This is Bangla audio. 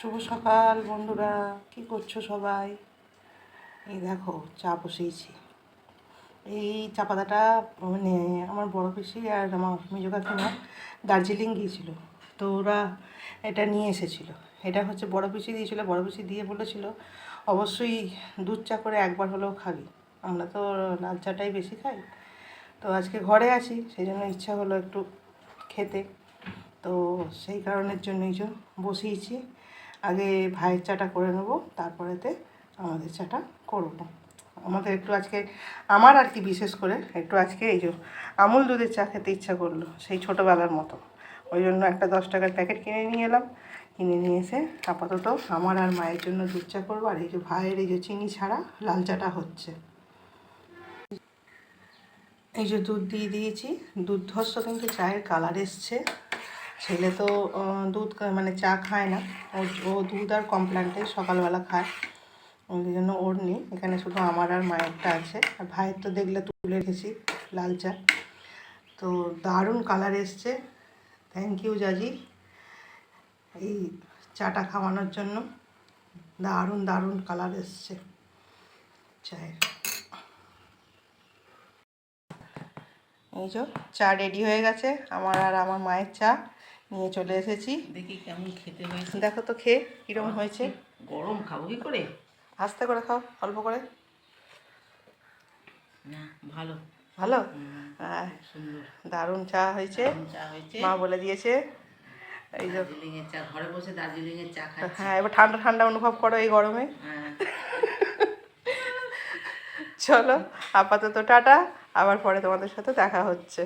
শুভ সকাল বন্ধুরা, কি করছো সবাই? এই দেখো চা বসিয়েছি। এই চা পাতাটা মানে আমার বড় পিসি আর আমার মেজো কাকিমা দার্জিলিং গিয়েছিল, তো ওরা এটা নিয়ে এসেছিল। এটা হচ্ছে বড় পিসি দিয়েছিল, বড় পিসি দিয়ে বলেছিল অবশ্যই দুধ চা করে একবার হলেও খাবি। আমরা তো লাল চাটাই বেশি খাই, তো আজকে ঘরে আছি সেই জন্য ইচ্ছা হলো একটু খেতে, তো সেই কারণের জন্যই যে বসিয়েছি। আগে ভাইয়ের চাটা করে নেবো, তারপরেতে আমাদের চাটা করব। আমাদের একটু আজকে আমার আর কি বিশেষ করে একটু আজকে এই যে আমুল দুধের চা খেতে ইচ্ছা করলো, সেই ছোটোবেলার মতো। ওই জন্য একটা 10 টাকার প্যাকেট কিনে নিয়ে এলাম। কিনে নিয়ে এসে আপাতত আমার আর মায়ের জন্য দুধ চা করবো, আর এই যে ভাইয়ের এই যে চিনি ছাড়া লাল চাটা হচ্ছে। এই যে দুধ দিয়ে দিয়েছি, দুধ ধস্ত কিন্তু চায়ের কালার এসছে। ছেলে তো দুধ মানে চা খায় না, ও দুধ আর কমপ্ল্যানটাই সকালবেলা খায়, ওই জন্য ওর নেই এখানে, শুধু আমার আর মায়েরটা আছে। আর ভাইয়ের তো দেখলে তুলে রেখেছি লাল চা। তো দারুণ কালার এসছে, থ্যাংক ইউ জাজি এই চাটা খাওয়ানোর জন্য। দারুণ দারুণ কালার এসছে চায়ের। এই যে চা রেডি হয়ে গেছে, আমার আর আমার মায়ের চা নিয়ে চলে এসেছি। দেখি কেমন খেতে হয়েছে। দেখো তো খেয়ে কীরকম হয়েছে। গরম খাবো কি করে? আস্তে করে খাও, অল্প করে। না ভালো ভালো, সুন্দর দারুণ চা হয়েছে। চা হয়েছে, মা বলে দিয়েছে। এই যে দার্জিলিংয়ের চা, ঘরে বসে দার্জিলিংয়ের চা খাচ্ছি। হ্যাঁ, এবার ঠান্ডা ঠান্ডা অনুভব করো এই গরমে। হ্যাঁ চলো আপাতত টাটা, আবার পরে তোমাদের সাথে দেখা হচ্ছে।